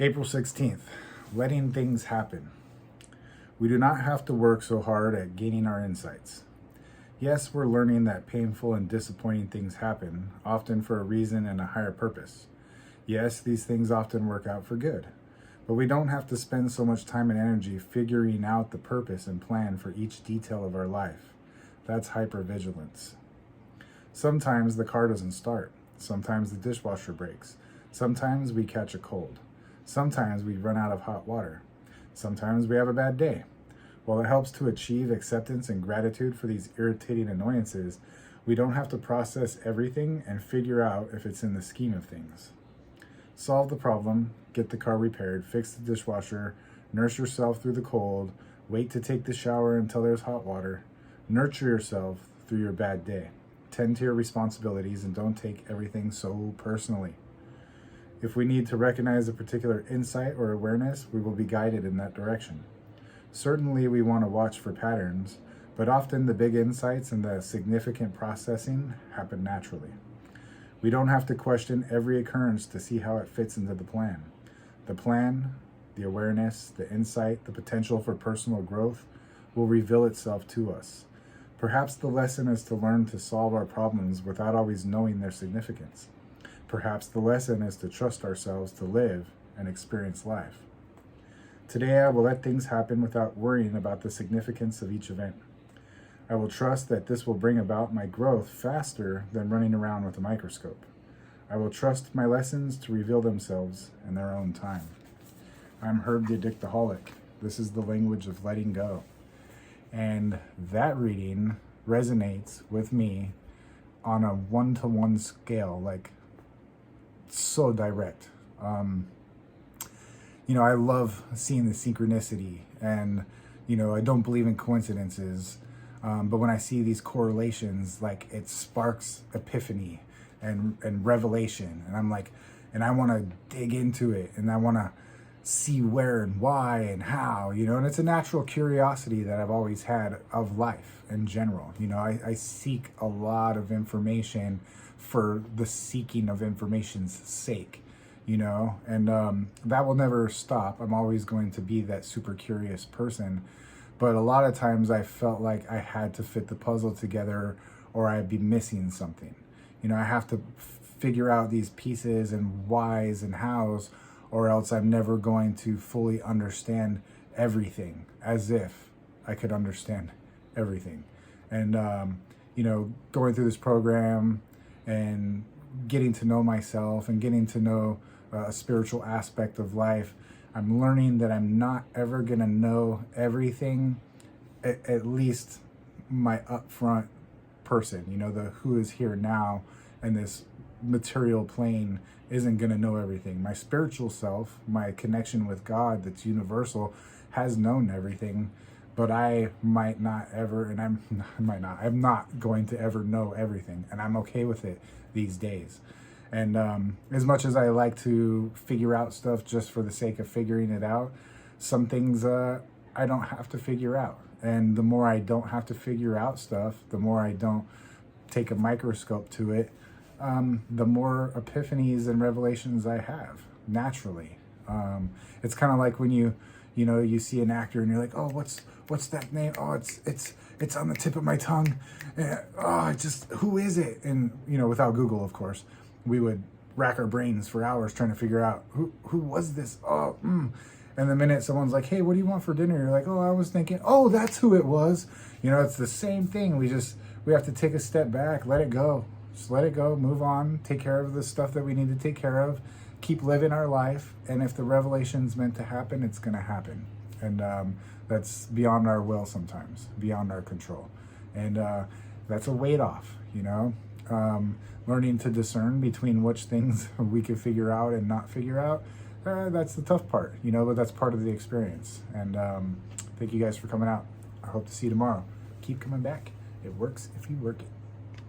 April 16th, letting things happen. We do not have to work so hard at gaining our insights. Yes, we're learning that painful and disappointing things happen, often for a reason and a higher purpose. Yes, these things often work out for good, but we don't have to spend so much time and energy figuring out the purpose and plan for each detail of our life. That's hypervigilance. Sometimes the car doesn't start. Sometimes the dishwasher breaks. Sometimes we catch a cold. Sometimes we run out of hot water. Sometimes we have a bad day. While it helps to achieve acceptance and gratitude for these irritating annoyances, we don't have to process everything and figure out if it's in the scheme of things. Solve the problem, get the car repaired, fix the dishwasher, nurse yourself through the cold, wait to take the shower until there's hot water, nurture yourself through your bad day. Tend to your responsibilities and don't take everything so personally. If we need to recognize a particular insight or awareness, we will be guided in that direction. Certainly, we want to watch for patterns, but often the big insights and the significant processing happen naturally. We don't have to question every occurrence to see how it fits into the plan. The plan, the awareness, the insight, the potential for personal growth will reveal itself to us. Perhaps the lesson is to learn to solve our problems without always knowing their significance. Perhaps the lesson is to trust ourselves to live and experience life. Today, I will let things happen without worrying about the significance of each event. I will trust that this will bring about my growth faster than running around with a microscope. I will trust my lessons to reveal themselves in their own time. I'm Herb the Addictaholic. This is the language of letting go. And that reading resonates with me on a one-to-one scale, like so direct. I love seeing the synchronicity, and I don't believe in coincidences, but when I see these correlations, like, it sparks epiphany and revelation, and I'm like, and I want to dig into it, and I want to see where and why and how, and it's a natural curiosity that I've always had of life in general. I seek a lot of information for the seeking of information's sake, and that will never stop. I'm always going to be that super curious person, but a lot of times I felt like I had to fit the puzzle together or I'd be missing something. I have to figure out these pieces and whys and hows, or else I'm never going to fully understand everything, as if I could understand everything. And, going through this program and getting to know myself and getting to know a spiritual aspect of life, I'm learning that I'm not ever going to know everything, at least my upfront person, the who is here now and this material plane isn't going to know everything. My spiritual self, my connection with God that's universal, has known everything, but I might not ever, and I'm not going to ever know everything, and I'm okay with it these days. And as much as I like to figure out stuff just for the sake of figuring it out, some things I don't have to figure out. And the more I don't have to figure out stuff, the more I don't take a microscope to it, the more epiphanies and revelations I have naturally. It's kind of like when you see an actor and you're like, oh, what's that name? Oh, it's on the tip of my tongue. Who is it? And without Google, of course, we would rack our brains for hours trying to figure out who was this. And the minute someone's like, hey, what do you want for dinner? You're like, oh, I was thinking, oh, that's who it was. It's the same thing. We have to take a step back, let it go. Just let it go, move on, take care of the stuff that we need to take care of, keep living our life, and if the revelation's meant to happen, it's going to happen. And that's beyond our will sometimes, beyond our control. And that's a weight off, learning to discern between which things we can figure out and not figure out. That's the tough part, but that's part of the experience. And thank you guys for coming out. I hope to see you tomorrow. Keep coming back. It works if you work it.